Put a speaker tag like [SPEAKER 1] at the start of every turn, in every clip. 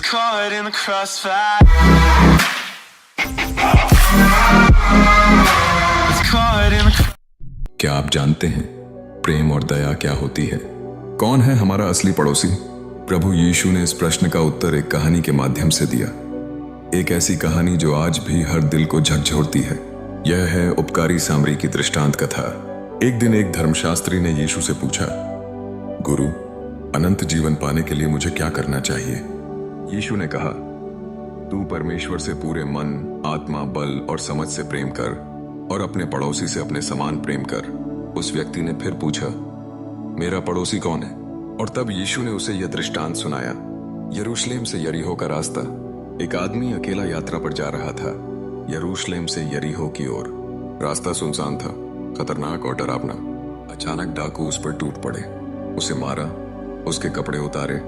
[SPEAKER 1] caught in the crossfire. Was caught in the
[SPEAKER 2] क्या आप जानते हैं प्रेम और दया क्या होती है? कौन है हमारा असली पड़ोसी? प्रभु यीशु ने इस प्रश्न का उत्तर एक कहानी के माध्यम से दिया। एक ऐसी कहानी जो आज भी हर दिल को झकझोरती है। यह है उपकारी सामरी की दृष्टांत कथा। एक दिन एक धर्मशास्त्री ने यीशु से पूछा, गुरु, अनंत जीवन पाने के लिए मुझे क्या करना चाहिए? यीशु ने कहा, तू परमेश्वर से पूरे मन, आत्मा, बल और समझ से प्रेम कर और अपने पड़ोसी से अपने समान प्रेम कर। उस व्यक्ति ने फिर पूछा, मेरा पड़ोसी कौन है? और तब यीशु ने उसे यह दृष्टांत सुनाया। यरूशलेम से यरीहो का रास्ता। एक आदमी अकेला यात्रा पर जा रहा था, यरूशलेम से यरीहो की ओर। रास्ता सुनसान था, खतरनाक और डरावना। अचानक डाकू उस पर टूट पड़े, उसे मारा, उसके कपड़े उतारे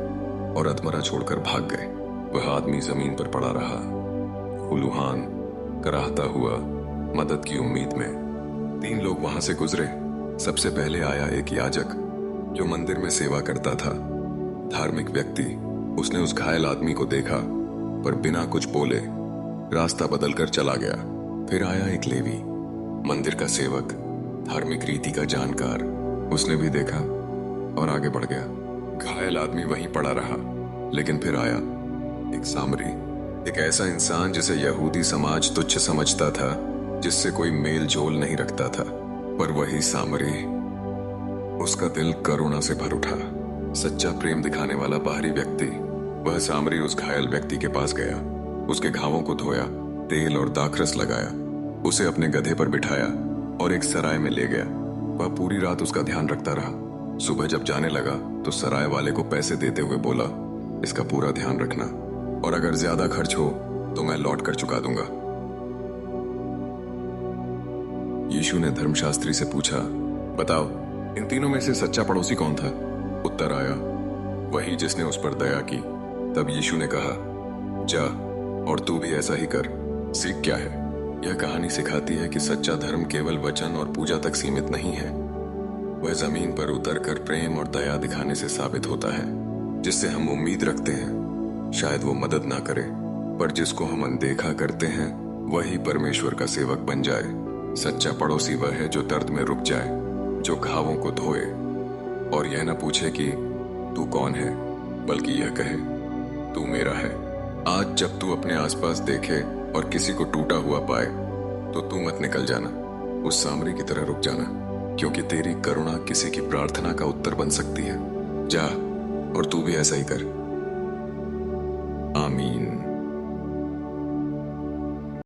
[SPEAKER 2] और अधमरा छोड़कर भाग गए। वह आदमी जमीन पर पड़ा रहा, हुलुहान कराहता हुआ, मदद की उम्मीद में। 3 लोग वहां से गुजरे। सबसे पहले आया एक याजक जो मंदिर में सेवा करता था, धार्मिक व्यक्ति। उसने उस घायल आदमी को देखा पर बिना कुछ बोले रास्ता बदलकर चला गया। फिर आया एक लेवी, मंदिर का सेवक, धार्मिक रीति का जानकार। उसने भी देखा और आगे बढ़ गया। घायल आदमी वहीं पड़ा रहा। लेकिन फिर आया एक सामरी, एक ऐसा इंसान जिसे यहूदी समाज तुच्छ समझता था, जिससे कोई मेल जोल नहीं रखता था। पर वही सामरी, उसका दिल करुणा से भर उठा। सच्चा प्रेम दिखाने वाला बाहरी व्यक्ति। वह सामरी उस घायल व्यक्ति के पास गया, उसके घावों को धोया, तेल और दाखरस लगाया, उसे अपने गधे पर बिठाया और एक सराय में ले गया। वह पूरी रात उसका ध्यान रखता रहा। सुबह जब जाने लगा तो सराय वाले को पैसे देते हुए बोला, इसका पूरा ध्यान रखना और अगर ज्यादा खर्च हो तो मैं लौट कर चुका दूंगा। यीशु ने धर्मशास्त्री से पूछा, बताओ, इन तीनों में से सच्चा पड़ोसी कौन था? उत्तर आया, वही जिसने उस पर दया की। तब यीशु ने कहा, जा और तू भी ऐसा ही कर। सीख क्या है? यह कहानी सिखाती है कि सच्चा धर्म केवल वचन और पूजा तक सीमित नहीं है। वह जमीन पर उतरकर प्रेम और दया दिखाने से साबित होता है। जिससे हम उम्मीद रखते हैं शायद वो मदद ना करे, पर जिसको हम अनदेखा करते हैं वही परमेश्वर का सेवक बन जाए। सच्चा पड़ोसी वह है जो दर्द में रुक जाए, जो घावों को धोए और यह ना पूछे कि तू कौन है, बल्कि यह कहे, तू मेरा है। आज जब तू अपने आसपास देखे और किसी को टूटा हुआ पाए तो तू मत निकल जाना, उस सामरी की तरह रुक जाना, क्योंकि तेरी करुणा किसी की प्रार्थना का उत्तर बन सकती है। जा और तू भी ऐसा ही कर। आमीन।